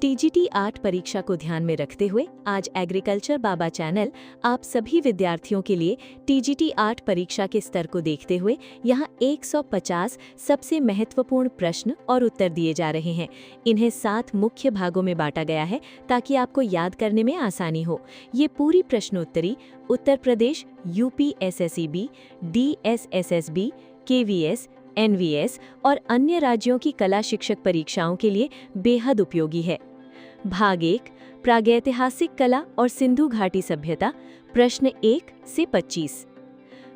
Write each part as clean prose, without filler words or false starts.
TGT 8 परीक्षा को ध्यान में रखते हुए आज एग्रीकल्चर बाबा चैनल आप सभी विद्यार्थियों के लिए टीजीटी 8 परीक्षा के स्तर को देखते हुए यहां 150 सबसे महत्वपूर्ण प्रश्न और उत्तर दिए जा रहे हैं। इन्हें 7 मुख्य भागों में बांटा गया है ताकि आपको याद करने में आसानी हो। ये पूरी प्रश्नोत्तरी Uttar Pradesh, UP एसएसईबी, DSSSB, KVS, NVS और अन्य राज्यों की कला शिक्षक परीक्षाओं के लिए बेहद उपयोगी है। भाग 1 प्रागैतिहासिक कला और सिंधु घाटी सभ्यता, प्रश्न 1 से 25।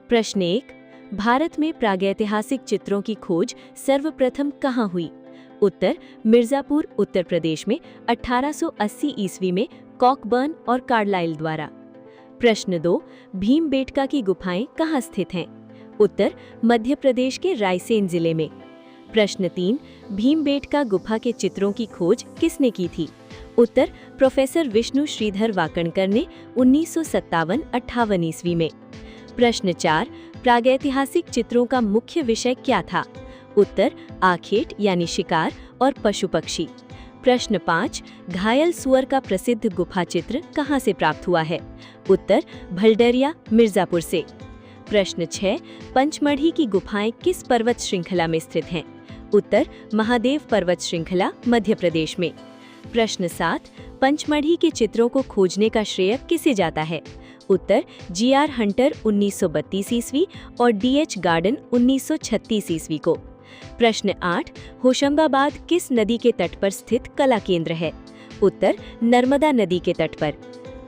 प्रश्न 1, भारत में प्रागैतिहासिक चित्रों की खोज सर्वप्रथम कहाँ हुई? उत्तर मिर्जापुर, उत्तर प्रदेश में 1880 ईस्वी में कॉकबर्न और कार्लाइल द्वारा। प्रश्न 2, भीमबेटका की गुफाएं कहाँ स्थित हैं? उत्तर मध्य प्रदेश के रायसेन जिले में। प्रश्न 3, भीमबेटका गुफा के चित्रों की खोज किसने की थी? उत्तर प्रोफेसर विष्णु श्रीधर वाकणकर ने 1957-58 ईस्वी में। प्रश्न 4, प्रागैतिहासिक चित्रों का मुख्य विषय क्या था? उत्तर आखेट यानी शिकार और पशु पक्षी। प्रश्न 5, घायल सुअर का प्रसिद्ध गुफा चित्र कहाँ से प्राप्त हुआ है? उत्तर भलडरिया, मिर्जापुर से। प्रश्न 6, पंचमढ़ी की गुफाएं किस पर्वत श्रृंखला में स्थित हैं? उत्तर महादेव पर्वत श्रृंखला, मध्य प्रदेश में। प्रश्न 7, पंचमढ़ी के चित्रों को खोजने का श्रेय किसे जाता है? उत्तर जीआर हंटर 1932 ईस्वी और डीएच गार्डन 1936 ईस्वी को। प्रश्न 8, होशंगाबाद किस नदी के तट पर स्थित कला केंद्र है? उत्तर नर्मदा नदी के तट पर।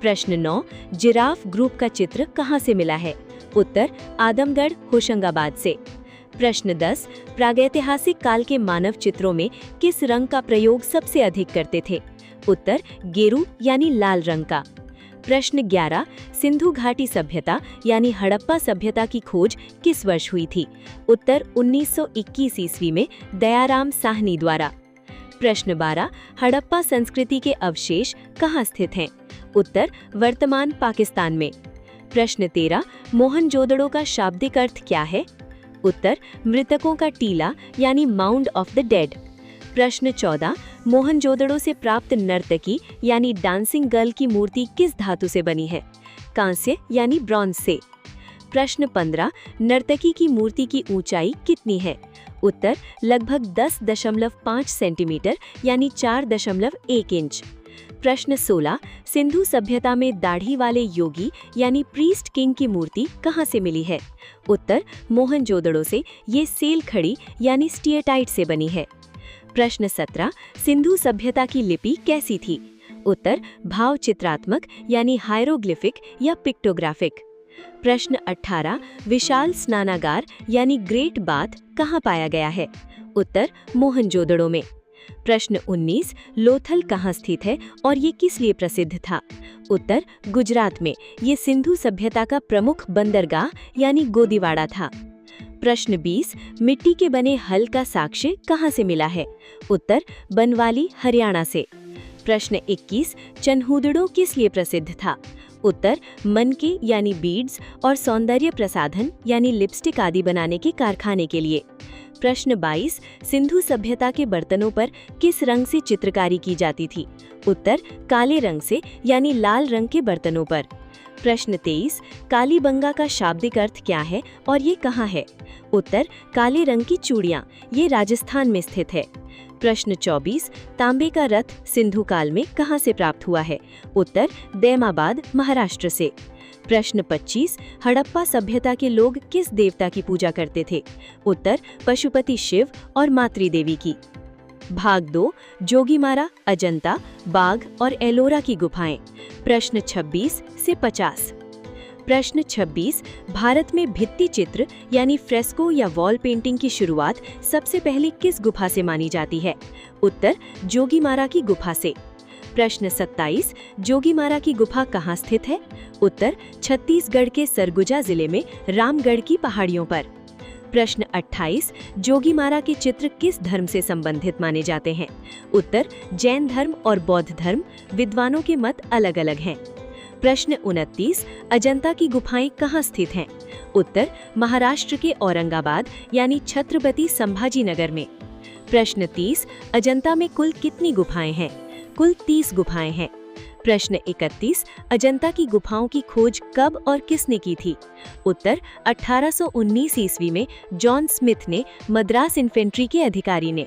प्रश्न 9, जिराफ ग्रुप का चित्र कहाँ से मिला है? उत्तर आदमगढ़, होशंगाबाद से। प्रश्न 10, प्रागैतिहासिक काल के मानव चित्रों में किस रंग का प्रयोग सबसे अधिक करते थे? उत्तर गेरू यानी लाल रंग का। प्रश्न 11, सिंधु घाटी सभ्यता यानी हड़प्पा सभ्यता की खोज किस वर्ष हुई थी? उत्तर 1921 ईस्वी में दयाराम साहनी द्वारा। प्रश्न 12, हड़प्पा संस्कृति के अवशेष कहाँ स्थित हैं? उत्तर वर्तमान पाकिस्तान में। प्रश्न 13, मोहनजोदड़ो का शाब्दिक अर्थ क्या है? उत्तर मृतकों का टीला यानी माउंड ऑफ द डेड। प्रश्न 14, मोहनजोदड़ो से प्राप्त नर्तकी यानी डांसिंग गर्ल की मूर्ति किस धातु से बनी है? कांस्य यानी ब्रॉन्ज से। प्रश्न 15, नर्तकी की मूर्ति की ऊंचाई कितनी है? उत्तर लगभग 10.5 सेंटीमीटर यानी 4.1 इंच। प्रश्न 16, सिंधु सभ्यता में दाढ़ी वाले योगी यानी प्रीस्ट किंग की मूर्ति कहाँ से मिली है? उत्तर मोहनजोदड़ो से, ये सेल खड़ी यानी स्टियटाइट से बनी है। प्रश्न 17, सिंधु सभ्यता की लिपि कैसी थी? उत्तर भाव चित्रात्मक यानी हायरोग्लिफिक या पिक्टोग्राफिक। प्रश्न 18, विशाल स्नानागार यानी ग्रेट बाथ कहाँ पाया गया है? उत्तर मोहनजोदड़ो में। प्रश्न 19, लोथल कहाँ स्थित है और ये किस लिए प्रसिद्ध था? उत्तर गुजरात में, ये सिंधु सभ्यता का प्रमुख बंदरगाह यानी गोदीवाड़ा था। प्रश्न 20, मिट्टी के बने हल का साक्ष्य कहाँ से मिला है? उत्तर बनवाली, हरियाणा से। प्रश्न 21, चन्हूदड़ो किस लिए प्रसिद्ध था? उत्तर मनके यानी बीड्स और सौंदर्य प्रसाधन यानी लिपस्टिक आदि बनाने के कारखाने के लिए। प्रश्न 22, सिंधु सभ्यता के बर्तनों पर किस रंग से चित्रकारी की जाती थी? उत्तर काले रंग से यानी लाल रंग के बर्तनों पर। प्रश्न 23, कालीबंगा का शाब्दिक अर्थ क्या है और ये कहाँ है? उत्तर काले रंग की चूड़ियाँ, ये राजस्थान में स्थित है। प्रश्न 24, तांबे का रथ सिंधु काल में कहाँ से प्राप्त हुआ है? उत्तर दैमाबाद, महाराष्ट्र से। प्रश्न 25, हड़प्पा सभ्यता के लोग किस देवता की पूजा करते थे? उत्तर पशुपति शिव और मातृ देवी की। भाग 2, जोगीमारा, अजंता, बाघ और एलोरा की गुफाएं, प्रश्न 26 से 50। प्रश्न 26, भारत में भित्ति चित्र यानी फ्रेस्को या वॉल पेंटिंग की शुरुआत सबसे पहले किस गुफा से मानी जाती है? उत्तर जोगीमारा की गुफा से। प्रश्न 27, जोगीमारा की गुफा कहाँ स्थित है? उत्तर छत्तीसगढ़ के सरगुजा जिले में रामगढ़ की पहाड़ियों पर। प्रश्न 28, जोगीमारा के चित्र किस धर्म से संबंधित माने जाते हैं? उत्तर जैन धर्म और बौद्ध धर्म, विद्वानों के मत अलग अलग हैं। प्रश्न 29, अजंता की गुफाएं कहाँ स्थित हैं? उत्तर महाराष्ट्र के औरंगाबाद यानी छत्रपति संभाजी नगर में। प्रश्न 30, अजंता में कुल कितनी गुफाएं हैं? कुल 30 गुफाएं हैं। प्रश्न 31, अजंता की गुफाओं की खोज कब और किसने की थी? उत्तर 1819 ईस्वी में जॉन स्मिथ ने, मद्रास इन्फेंट्री के अधिकारी ने।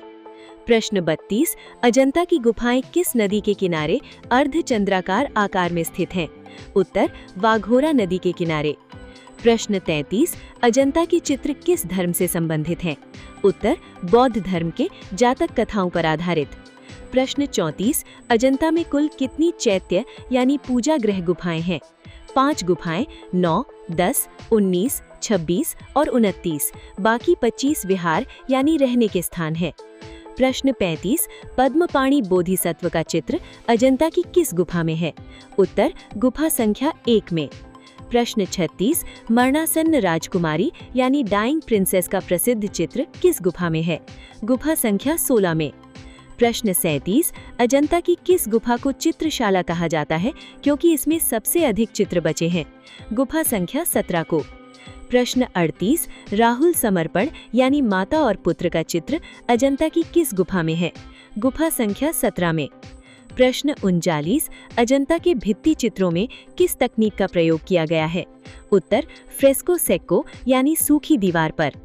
प्रश्न 32, अजंता की गुफाएं किस नदी के किनारे अर्धचंद्राकार आकार में स्थित हैं? उत्तर वाघोरा नदी के किनारे। प्रश्न 33, अजंता के चित्र किस धर्म से संबंधित हैं? उत्तर बौद्ध धर्म के जातक कथाओं पर आधारित। प्रश्न 34, अजंता में कुल कितनी चैत्य यानी पूजा गृह गुफाएं हैं? 5 गुफाएं, 9, 10, 19, 26 और 29, बाकी 25 विहार यानी रहने के स्थान हैं। प्रश्न 35, पद्मपाणि बोधिसत्व का चित्र अजंता की किस गुफा में है? उत्तर गुफा संख्या 1 में। प्रश्न 36, मरणासन्न राजकुमारी यानी डाइंग प्रिंसेस का प्रसिद्ध चित्र किस गुफा में है? गुफा संख्या 16 में। प्रश्न 37, अजंता की किस गुफा को चित्रशाला कहा जाता है क्योंकि इसमें सबसे अधिक चित्र बचे हैं? गुफा संख्या 17 को। प्रश्न 38, राहुल समर्पण यानी माता और पुत्र का चित्र अजंता की किस गुफा में है? गुफा संख्या 17 में। प्रश्न 39, अजंता के भित्ति चित्रों में किस तकनीक का प्रयोग किया गया है? उत्तर फ्रेस्को सेक्को यानी सूखी दीवार पर।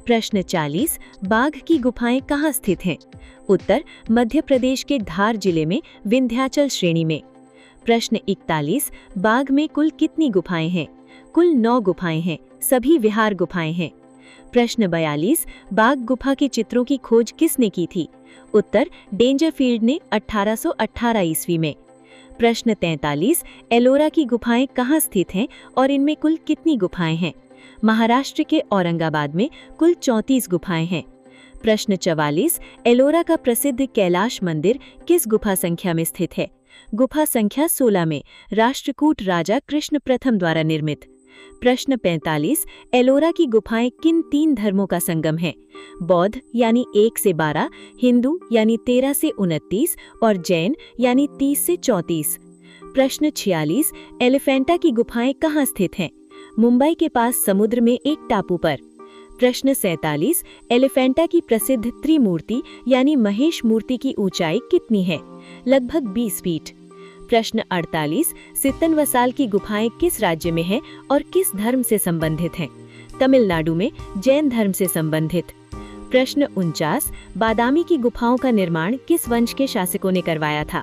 प्रश्न 40, बाघ की गुफाएं कहाँ स्थित हैं? उत्तर मध्य प्रदेश के धार जिले में विंध्याचल श्रेणी में। प्रश्न 41, बाघ में कुल कितनी गुफाएं हैं? कुल 9 गुफाएं हैं, सभी विहार गुफाएं हैं। प्रश्न 42, बाघ गुफा के चित्रों की खोज किसने की थी? उत्तर डेंजरफील्ड ने 1818 ईस्वी में। प्रश्न 43, एलोरा की गुफाएं कहाँ स्थित हैं और इनमें कुल कितनी गुफाएं हैं? महाराष्ट्र के औरंगाबाद में कुल 34 गुफाएं हैं। प्रश्न 44, एलोरा का प्रसिद्ध कैलाश मंदिर किस गुफा संख्या में स्थित है? गुफा संख्या 16 में, राष्ट्रकूट राजा कृष्ण प्रथम द्वारा निर्मित। प्रश्न 45, एलोरा की गुफाएं किन 3 धर्मों का संगम है? बौद्ध यानी 1 से 12, हिंदू यानी 13 से 29 और जैन यानी 30 से 34। प्रश्न 46, एलिफेंटा की गुफाएं कहाँ स्थित हैं? मुंबई के पास समुद्र में एक टापू पर। प्रश्न 47, एलिफेंटा की प्रसिद्ध त्रिमूर्ति यानी महेश मूर्ति की ऊंचाई कितनी है? लगभग 20 फीट। प्रश्न 48, सित्तनवसाल की गुफाएं किस राज्य में हैं और किस धर्म से संबंधित हैं? तमिलनाडु में, जैन धर्म से संबंधित। प्रश्न 49, बादामी की गुफाओं का निर्माण किस वंश के शासकों ने करवाया था?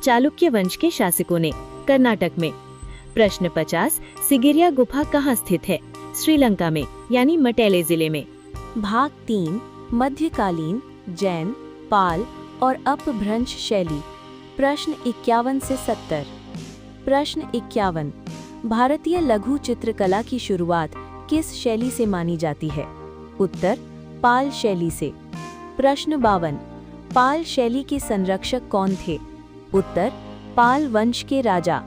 चालुक्य वंश के शासकों ने, कर्नाटक में। प्रश्न 50, सिगिरिया गुफा कहाँ स्थित है? श्रीलंका में यानी मटेले जिले में। भाग 3, मध्यकालीन जैन, पाल और अपभ्रंश शैली। प्रश्न 51 से 70। प्रश्न 51, भारतीय लघु चित्रकला की शुरुआत किस शैली से मानी जाती है? उत्तर पाल शैली से। प्रश्न 52, पाल शैली के संरक्षक कौन थे? उत्तर पाल वंश के राजा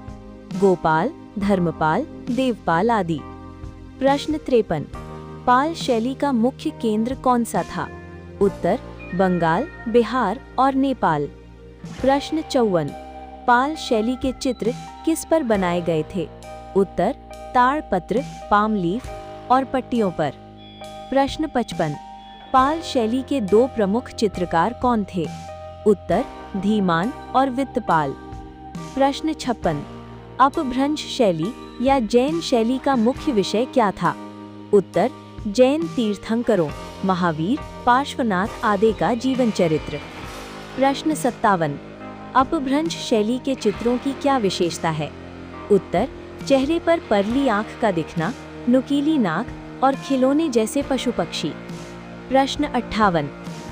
गोपाल, धर्मपाल, देवपाल आदि। प्रश्न 53, पाल शैली का मुख्य केंद्र कौन सा था? उत्तर बंगाल, बिहार और नेपाल। प्रश्न 54, पाल शैली के चित्र किस पर बनाए गए थे? उत्तर ताड़पत्र, पाम लीफ और पट्टियों पर। प्रश्न 55, पाल शैली के 2 प्रमुख चित्रकार कौन थे? उत्तर धीमान और वित्तपाल। प्रश्न 56, अपभ्रंश शैली या जैन शैली का मुख्य विषय क्या था? उत्तर जैन तीर्थंकरों महावीर, पार्श्वनाथ आदि का जीवन चरित्र। प्रश्न 57, अपभ्रंश शैली के चित्रों की क्या विशेषता है? उत्तर चेहरे पर परली आंख का दिखना, नुकीली नाक और खिलौने जैसे पशु पक्षी। प्रश्न 58,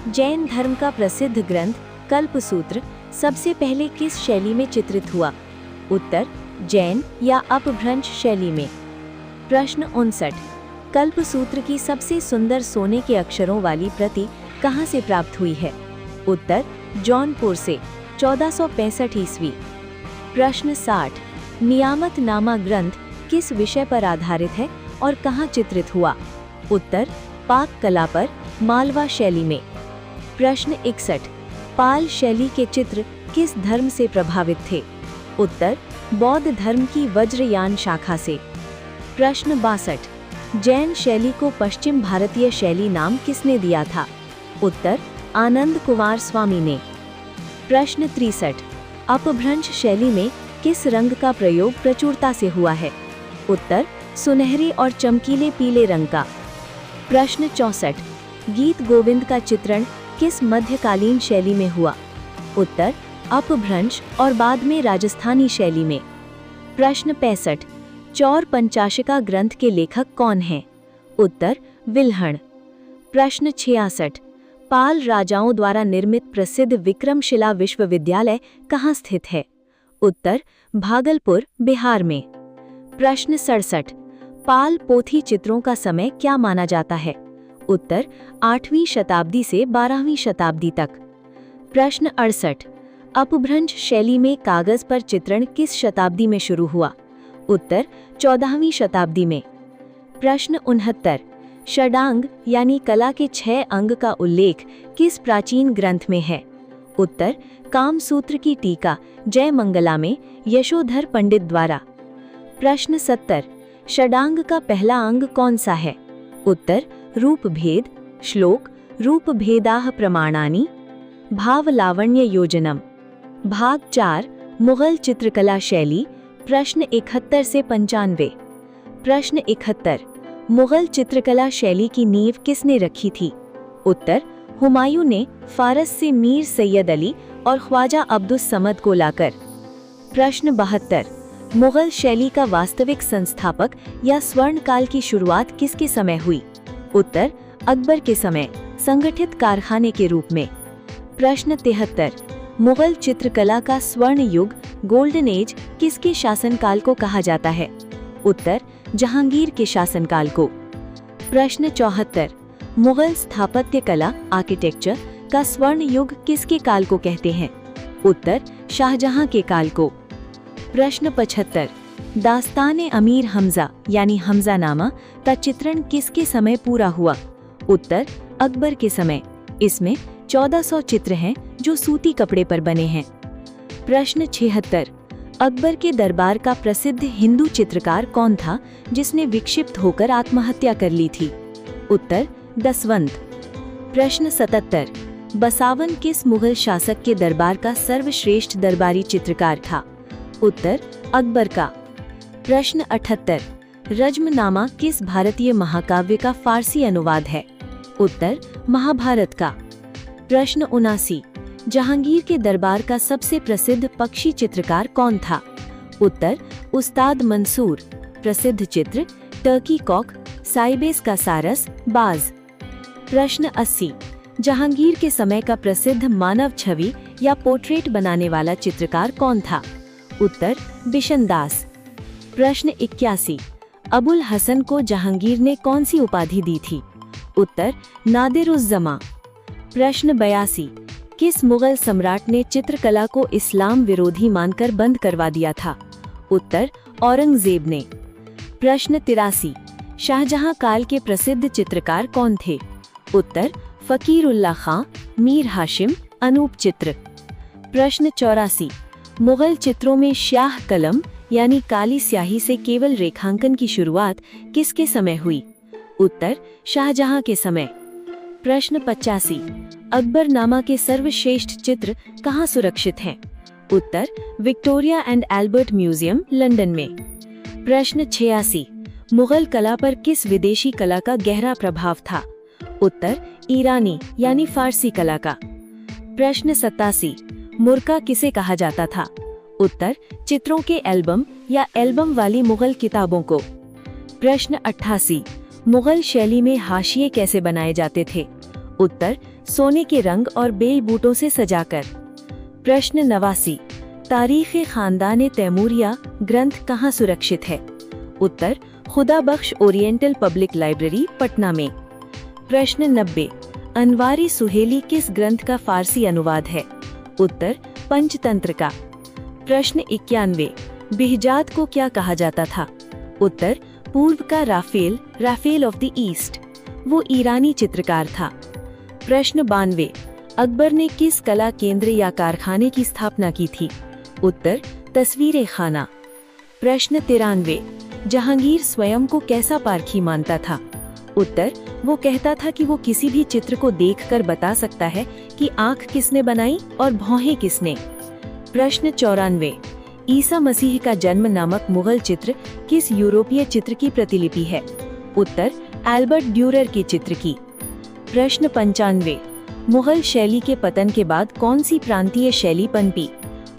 जैन धर्म का प्रसिद्ध ग्रंथ कल्पसूत्र सबसे पहले किस शैली में चित्रित हुआ? उत्तर जैन या अपभ्रंश शैली में। प्रश्न 59, कल्पसूत्र की सबसे सुंदर सोने के अक्षरों वाली प्रति कहाँ से प्राप्त हुई है? उत्तर जौनपुर से, 1465 ईस्वी। प्रश्न 60, नियामत नामा ग्रंथ किस विषय पर आधारित है और कहाँ चित्रित हुआ? उत्तर पाक कला पर, मालवा शैली में। प्रश्न 61, पाल शैली के चित्र किस धर्म से प्रभावित थे? उत्तर बौद्ध धर्म की वज्रयान शाखा से। प्रश्न 62, जैन शैली को पश्चिम भारतीय शैली नाम किसने दिया था? उत्तर आनंद कुमार स्वामी ने। प्रश्न 63, अपभ्रंश शैली में किस रंग का प्रयोग प्रचुरता से हुआ है? उत्तर सुनहरे और चमकीले पीले रंग का। प्रश्न 64, गीत गोविंद का चित्रण किस मध्यकालीन शैली में हुआ? उत्तर अपभ्रंश और बाद में राजस्थानी शैली में। प्रश्न 65, चौर पंचाशिका ग्रंथ के लेखक कौन हैं? उत्तर विल्हण। प्रश्न 66, पाल राजाओं द्वारा निर्मित प्रसिद्ध विक्रमशिला विश्वविद्यालय कहाँ स्थित है? उत्तर भागलपुर, बिहार में। प्रश्न 67, पाल पोथी चित्रों का समय क्या माना जाता है? उत्तर 8वीं शताब्दी से 12वीं शताब्दी तक। प्रश्न 68, अपभ्रंश शैली में कागज पर चित्रण किस शताब्दी में शुरू हुआ? उत्तर 14वीं शताब्दी में। प्रश्न 69, षडांग यानी कला के 6 अंग का उल्लेख किस प्राचीन ग्रंथ में है? उत्तर कामसूत्र की टीका जयमंगला में यशोधर पंडित द्वारा। प्रश्न 70, षडांग का पहला अंग कौन सा है? उत्तर रूपभेद, श्लोक रूप भेदाह प्रमाणानि, भाव लावण्य योजनम। भाग 4, मुगल चित्रकला शैली, प्रश्न 71 से 95। प्रश्न 71, मुगल चित्रकला शैली की नींव किसने रखी थी? उत्तर हुमायूं ने फारस से मीर सैयद अली और ख्वाजा अब्दुस समद को लाकर। प्रश्न 72, मुगल शैली का वास्तविक संस्थापक या स्वर्ण काल की शुरुआत किसके समय हुई? उत्तर अकबर के समय, संगठित कारखाने के रूप में। प्रश्न 73, मुगल चित्रकला का स्वर्ण युग गोल्डन एज किसके शासनकाल को कहा जाता है? उत्तर जहांगीर के शासनकाल को। प्रश्न 74, मुगल स्थापत्य कला आर्किटेक्चर का स्वर्ण युग किसके काल को कहते हैं? उत्तर शाहजहां के काल को। प्रश्न 75, दास्तान अमीर हमजा यानी हमजानामा का चित्रण किसके समय पूरा हुआ? उत्तर अकबर के समय। इसमें 1400 चित्र हैं जो सूती कपड़े पर बने हैं। प्रश्न 76, अकबर के दरबार का प्रसिद्ध हिंदू चित्रकार कौन था जिसने विक्षिप्त होकर आत्महत्या कर ली थी? उत्तर दसवंत। प्रश्न 77, बसावन किस मुगल शासक के दरबार का सर्वश्रेष्ठ दरबारी चित्रकार था? उत्तर अकबर का। प्रश्न 78, रज्मनामा किस भारतीय महाकाव्य का फारसी अनुवाद है? उत्तर महाभारत का। प्रश्न 79, जहांगीर के दरबार का सबसे प्रसिद्ध पक्षी चित्रकार कौन था? उत्तर उस्ताद मंसूर। प्रसिद्ध चित्र टर्की कॉक, साइबेस का सारस, बाज। प्रश्न 80, जहांगीर के समय का प्रसिद्ध मानव छवि या पोर्ट्रेट बनाने वाला चित्रकार कौन था? उत्तर बिशनदास। प्रश्न 81, अबुल हसन को जहांगीर ने कौन सी उपाधि दी थी? उत्तर नादिर-उज़-ज़मा। प्रश्न 82, किस मुगल सम्राट ने चित्रकला को इस्लाम विरोधी मानकर बंद करवा दिया था? उत्तर औरंगजेब ने। प्रश्न 83, शाहजहां काल के प्रसिद्ध चित्रकार कौन थे? उत्तर फकीरुल्लाह खां, मीर हाशिम, अनूप चित्र। प्रश्न 84, मुगल चित्रों में स्याह कलम यानी काली स्याही से केवल रेखांकन की शुरुआत किसके समय हुई? उत्तर शाहजहां के समय। प्रश्न 85, अकबरनामा के सर्वश्रेष्ठ चित्र कहाँ सुरक्षित हैं? उत्तर Victoria and Albert Museum, London में। प्रश्न 86, मुगल कला पर किस विदेशी कला का गहरा प्रभाव था? उत्तर ईरानी यानी फारसी कला का। प्रश्न 87, मुर्का किसे कहा जाता था? उत्तर चित्रों के एल्बम या एल्बम वाली मुगल किताबों को। प्रश्न 88, मुगल शैली में हाशिए कैसे बनाए जाते थे? उत्तर सोने के रंग और बेल बूटों से सजाकर। प्रश्न 89, तारीख़ खानदान तैमूरिया ग्रंथ कहाँ सुरक्षित है? उत्तर खुदा बख्श ओरिएंटल पब्लिक लाइब्रेरी, पटना में। प्रश्न 90, अनवारी सुहेली किस ग्रंथ का फारसी अनुवाद है? उत्तर पंचतंत्र का। प्रश्न 91, बिहजात को क्या कहा जाता था? उत्तर पूर्व का Raphael, Raphael of the East. वो ईरानी चित्रकार था। प्रश्न 92, अकबर ने किस कला केंद्र या कारखाने की स्थापना की थी? उत्तर तस्वीर खाना। प्रश्न 93, जहांगीर स्वयं को कैसा पारखी मानता था? उत्तर वो कहता था कि वो किसी भी चित्र को देखकर बता सकता है कि आंख किसने बनाई और भौहें किसने। प्रश्न 94। ईसा मसीह का जन्म नामक मुगल चित्र किस यूरोपीय चित्र की प्रतिलिपि है? उत्तर एल्बर्ट ड्यूरर के चित्र की। प्रश्न 95। मुगल शैली के पतन के बाद कौन सी प्रांतीय शैली पनपी?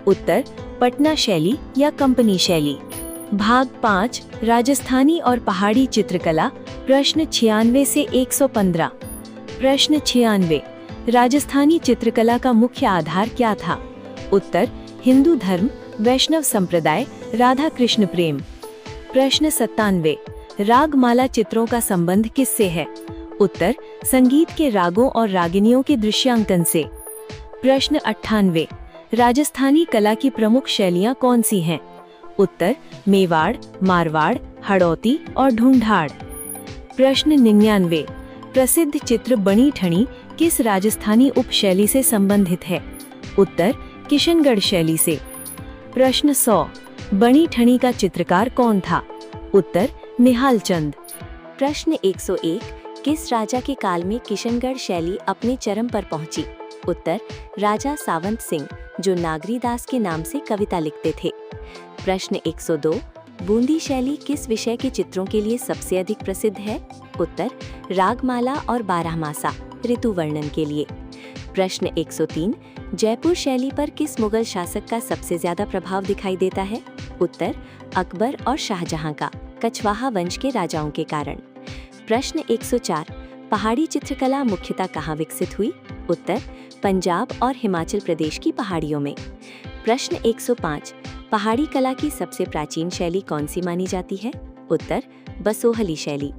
उत्तर पटना शैली या कंपनी शैली। भाग 5 राजस्थानी और पहाड़ी चित्रकला। प्रश्न 96 से 115। प्रश्न 96। राजस्थानी चित्रकला का मुख्य आधार क्या था? उत्तर हिंदू धर्म, वैष्णव संप्रदाय, राधा कृष्ण प्रेम। प्रश्न 97। रागमाला चित्रों का संबंध किससे है? उत्तर संगीत के रागों और रागिनियों के दृश्यांकन से। प्रश्न 98। राजस्थानी कला की प्रमुख शैलियां कौन सी हैं? उत्तर मेवाड़, मारवाड़, हड़ौती और ढूंढाड़। प्रश्न 99। प्रसिद्ध चित्र बनी ठनी किस राजस्थानी उपशैली से संबंधित है? उत्तर किशनगढ़ शैली से। प्रश्न 100। बनी ठनी का चित्रकार कौन था? उत्तर निहाल चंद। प्रश्न 101। किस राजा के काल में किशनगढ़ शैली अपने चरम पर पहुंची? उत्तर राजा सावंत सिंह, जो नागरीदास के नाम से कविता लिखते थे। प्रश्न 102। बूंदी शैली किस विषय के चित्रों के लिए सबसे अधिक प्रसिद्ध है? उत्तर रागमाला और बारहमासा ऋतु वर्णन के लिए। प्रश्न 103। जयपुर शैली पर किस मुगल शासक का सबसे ज्यादा प्रभाव दिखाई देता है? उत्तर अकबर और शाहजहां का, कछवाहा वंश के राजाओं के कारण। प्रश्न 104। पहाड़ी चित्रकला मुख्यतः कहाँ विकसित हुई? उत्तर पंजाब और हिमाचल प्रदेश की पहाड़ियों में। प्रश्न 105। पहाड़ी कला की सबसे प्राचीन शैली कौन सी मानी जाती है? उत्तर बसोहली शैली।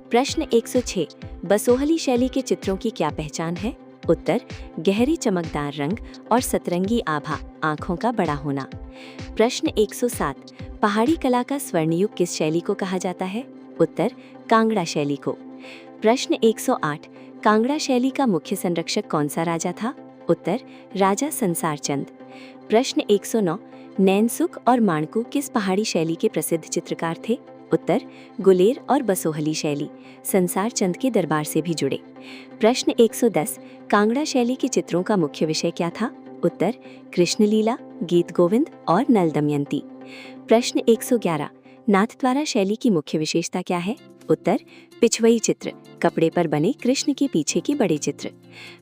प्रश्न 106। बसोहली शैली के चित्रों की क्या पहचान है? उत्तर गहरी चमकदार रंग और सतरंगी आभा, आँखों का बड़ा होना। प्रश्न 107। पहाड़ी कला का स्वर्ण युग किस शैली को कहा जाता है? उत्तर कांगड़ा शैली को। प्रश्न 108। कांगड़ा शैली का मुख्य संरक्षक कौन सा राजा था? उत्तर राजा संसार चंद। प्रश्न 109। नैनसुख और माणकू किस पहाड़ी शैली के प्रसिद्ध चित्रकार थे? उत्तर गुलेर और बसोहली शैली संसार चंद के दरबार से भी जुड़े। प्रश्न 110। कांगड़ा शैली के चित्रों का मुख्य विषय क्या था? उत्तर कृष्णलीला, गीत गोविंद और नल दमयंती। प्रश्न 111। नाथद्वारा शैली की मुख्य विशेषता क्या है? उत्तर पिछवई चित्र, कपड़े पर बने कृष्ण के पीछे के बड़े चित्र।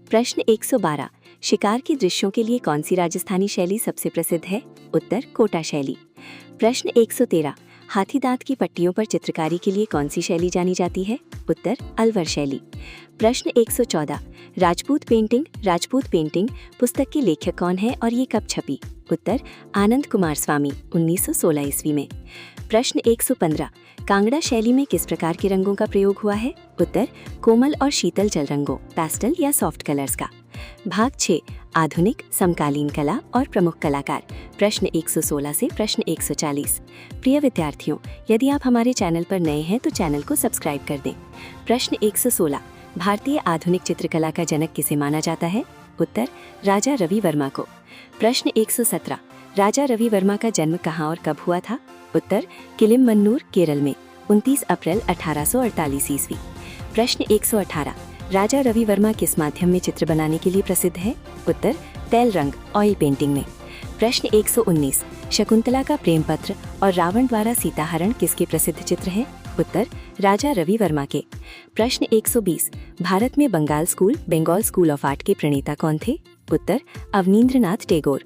प्रश्न 112। शिकार के दृश्यों के लिए कौन सी राजस्थानी शैली सबसे प्रसिद्ध है? उत्तर कोटा शैली। प्रश्न 113। हाथी दांत की पट्टियों पर चित्रकारी के लिए कौन सी शैली जानी जाती है? उत्तर अलवर शैली। प्रश्न 114। राजपूत पेंटिंग पुस्तक के लेखक कौन है और ये कब छपी? उत्तर आनंद कुमार स्वामी 1916 ईस्वी में। प्रश्न 115। कांगड़ा शैली में किस प्रकार के रंगों का प्रयोग हुआ है? उत्तर कोमल और शीतल जल रंगों, पेस्टल या सॉफ्ट कलर्स का। भाग 6 आधुनिक समकालीन कला और प्रमुख कलाकार। प्रश्न 116 से प्रश्न 140। प्रिय विद्यार्थियों, यदि आप हमारे चैनल पर नए हैं तो चैनल को सब्सक्राइब कर दें। प्रश्न 116। भारतीय आधुनिक चित्रकला का जनक किसे माना जाता है? उत्तर राजा रवि वर्मा को। प्रश्न 117। राजा रवि वर्मा का जन्म कहाँ और कब हुआ था? उत्तर किलिमन्नूर, केरल में 29 अप्रैल 1848 ईस्वी। प्रश्न 118। राजा रवि वर्मा किस माध्यम में चित्र बनाने के लिए प्रसिद्ध है? उत्तर तेल रंग, ऑयल पेंटिंग में। प्रश्न 119। शकुंतला का प्रेम पत्र और रावण द्वारा सीताहरण किसके प्रसिद्ध चित्र हैं? उत्तर राजा रवि वर्मा के। प्रश्न 120। भारत में बंगाल स्कूल ऑफ आर्ट के प्रणेता कौन थे? उत्तर अवनींद्रनाथ टैगोर।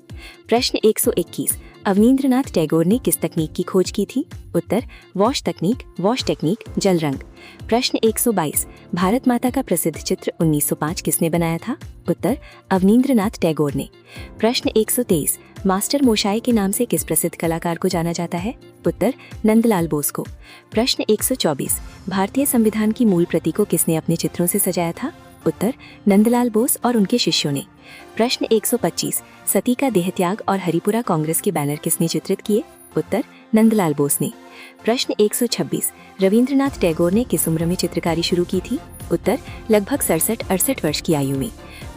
प्रश्न 121। अवनींद्रनाथ टैगोर ने किस तकनीक की खोज की थी? उत्तर वॉश टेक्निक, जल रंग। प्रश्न 122। भारत माता का प्रसिद्ध चित्र 1905 किसने बनाया था? उत्तर अवनींद्रनाथ टैगोर ने। प्रश्न 123। मास्टर मोशाई के नाम से किस प्रसिद्ध कलाकार को जाना जाता है? उत्तर नंदलाल बोस को। प्रश्न 124। भारतीय संविधान की मूल प्रति को किसने अपने चित्रों से सजाया था? उत्तर नंदलाल बोस और उनके शिष्यों ने। प्रश्न 125। सती का देहत्याग और हरिपुरा कांग्रेस के बैनर किसने चित्रित किए? उत्तर नंदलाल बोस ने। प्रश्न 126। रविंद्रनाथ टैगोर ने किस उम्र में चित्रकारी शुरू की थी? उत्तर लगभग 67-68 वर्ष की आयु में।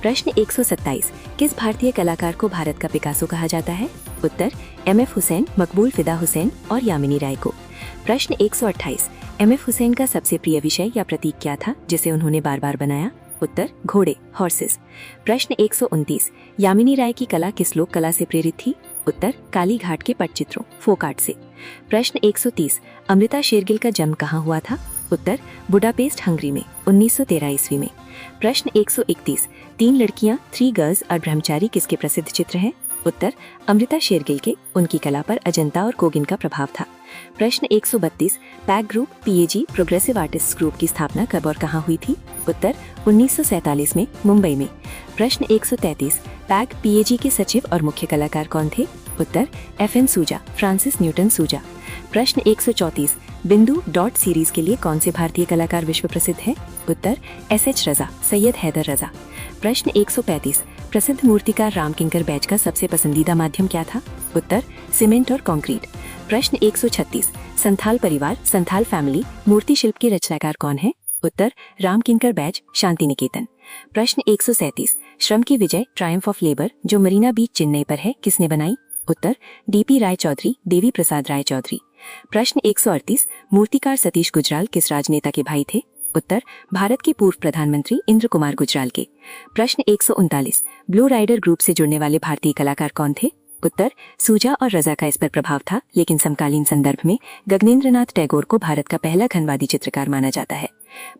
प्रश्न 127। किस भारतीय कलाकार को भारत का पिकासो कहा जाता है? उत्तर MF हुसैन, मकबूल फिदा हुसैन और यामिनी राय को। प्रश्न 128। MF हुसैन का सबसे प्रिय विषय या प्रतीक क्या था जिसे उन्होंने बार बार बनाया? उत्तर घोड़े हॉर्सेस। प्रश्न 129, यामिनी राय की कला किस लोक कला से प्रेरित थी? उत्तर काली घाट के पटचित्रों फोक आर्ट से। प्रश्न 130, अमृता शेरगिल का जन्म कहाँ हुआ था? उत्तर बुडापेस्ट हंगरी में 1913 ईस्वी में। प्रश्न 131, तीन लड़कियां थ्री गर्ल्स और ब्रह्मचारी किसके प्रसिद्ध चित्र हैं? उत्तर अमृता शेरगिल के। उनकी कला पर अजंता और कोगिन का प्रभाव था। प्रश्न 132, pack group PAG progressive artist group की स्थापना कब और कहाँ हुई थी? उत्तर 1947 में मुंबई में। प्रश्न 133, पैक पीएजी के सचिव और मुख्य कलाकार कौन थे? उत्तर FN सूजा, फ्रांसिस न्यूटन सूजा। प्रश्न 134, बिंदु डॉट सीरीज के लिए कौन से भारतीय कलाकार विश्व प्रसिद्ध हैं? उत्तर SH रजा, सैयद हैदर रजा। प्रश्न 135, प्रसिद्ध मूर्तिकार रामकिंकर बैज का सबसे पसंदीदा माध्यम क्या था? उत्तर सीमेंट और कंक्रीट। प्रश्न 136, संथाल परिवार संथाल फैमिली मूर्ति शिल्प के रचनाकार कौन है? उत्तर रामकिंकर बैज, शांति निकेतन। प्रश्न 137, श्रम की विजय ट्रायम्फ ऑफ लेबर जो मरीना बीच चेन्नई पर है किसने बनाई? उत्तर DP राय चौधरी, देवी प्रसाद राय चौधरी। प्रश्न 138, मूर्तिकार सतीश गुजराल किस राजनेता के भाई थे? उत्तर भारत के पूर्व प्रधानमंत्री इंद्र कुमार गुजराल के। प्रश्न 139, ब्लू राइडर ग्रुप से जुड़ने वाले भारतीय कलाकार कौन थे? उत्तर सूजा और रजा का इस पर प्रभाव था, लेकिन समकालीन संदर्भ में गगनेंद्रनाथ टैगोर को भारत का पहला घनवादी चित्रकार माना जाता है।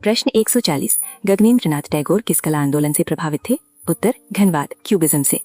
प्रश्न 140, गगनेंद्रनाथ टैगोर किस कला आंदोलन से प्रभावित थे? उत्तर घनवाद क्यूबिज्म से।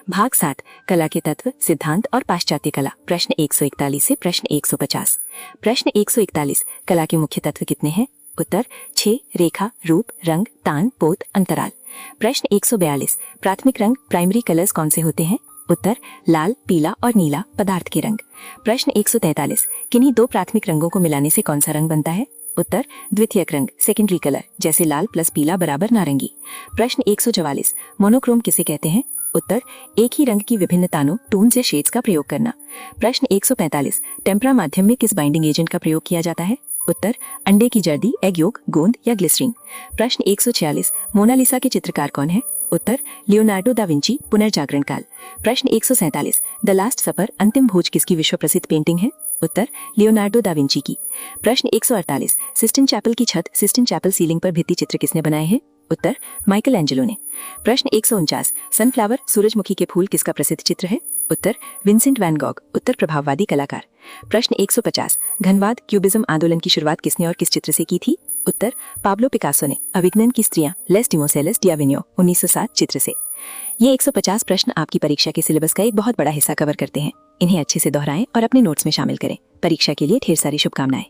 भाग 7, कला के तत्व सिद्धांत और पाश्चात्य कला। प्रश्न 141 से प्रश्न 150। प्रश्न 141, कला के मुख्य तत्व कितने हैं? उत्तर 6, रेखा, रूप, रंग, तान, पोत, अंतराल। प्रश्न 142, प्राथमिक रंग प्राइमरी कलर्स कौन से होते हैं? उत्तर लाल, पीला और नीला पदार्थ के रंग। प्रश्न 143, किन्हीं दो प्राथमिक रंगों को मिलाने से कौन सा रंग बनता है? उत्तर द्वितीयक रंग सेकेंडरी कलर, जैसे लाल प्लस पीला बराबर नारंगी। प्रश्न 144, मोनोक्रोम किसे कहते हैं? उत्तर एक ही रंग की विभिन्न तानों टोन्स या शेड्स का प्रयोग करना। प्रश्न 145, टेम्परा माध्यम में किस बाइंडिंग एजेंट का प्रयोग किया जाता है? उत्तर अंडे की जर्दी, एग योक, गोंद या ग्लिसरीन। प्रश्न 146, मोनालिसा के चित्रकार कौन है? उत्तर लियोनार्डो दा विंची, पुनर्जागरण काल। प्रश्न 147, द लास्ट सपर अंतिम भोज किसकी विश्व प्रसिद्ध पेंटिंग है? उत्तर लियोनार्डो दा विंची की। प्रश्न 148, सिस्टिन चैपल की छत सिस्टिन चैपल सीलिंग पर भित्ति चित्र किसने बनाए हैं? उत्तर माइकल एंजेलो ने। प्रश्न 149, सनफ्लावर सूरजमुखी के फूल किसका प्रसिद्ध चित्र है? उत्तर विंसेंट वैन गॉग, उत्तर प्रभाववादी कलाकार। प्रश्न 150, घनवाद क्यूबिज्म आंदोलन की शुरुआत किसने और किस चित्र से की थी? उत्तर पाब्लो पिकासो ने, अविग्नन की स्त्रियां लेस डिमोसेलेस डियाविन्यो 1907 चित्र से। ये 150 प्रश्न आपकी परीक्षा के सिलेबस का एक बहुत बड़ा हिस्सा कवर करते हैं। इन्हें अच्छे से दोहराएं और अपने नोट्स में शामिल करें। परीक्षा के लिए ढेर सारी शुभकामनाएं।